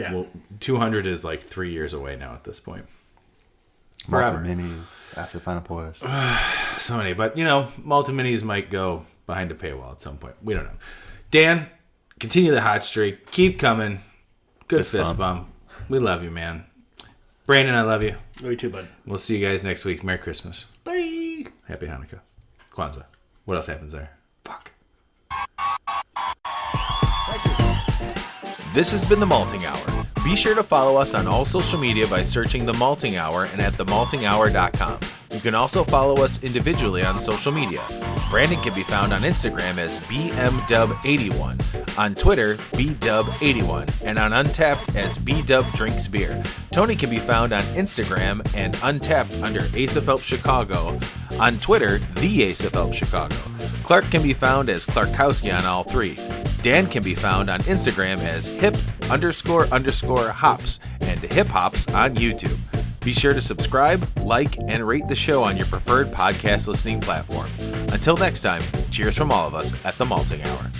200 is like 3 years away now at this point. Malted minis after the Final Fours. So many, but you know, malted minis might go behind a paywall at some point. We don't know. Dan, continue the hot streak. Keep coming. Good fist bump. We love you, man. Brandon, I love you. Love you too, bud. We'll see you guys next week. Merry Christmas. Bye. Happy Hanukkah. Kwanzaa. What else happens there? Fuck. This has been The Malting Hour. Be sure to follow us on all social media by searching The Malting Hour and at themaltinghour.com. You can also follow us individually on social media. Brandon can be found on Instagram as BMDub81, on Twitter, BDub81, and on Untapped as BDubDrinksBeer. Tony can be found on Instagram and Untapped under Asa Phelps Chicago, on Twitter, The Asa Phelps Chicago. Clark can be found as Clarkowski on all three. Dan can be found on Instagram as hip__hops and hip hops on YouTube. Be sure to subscribe, like, and rate the show on your preferred podcast listening platform. Until next time, cheers from all of us at The Malting Hour.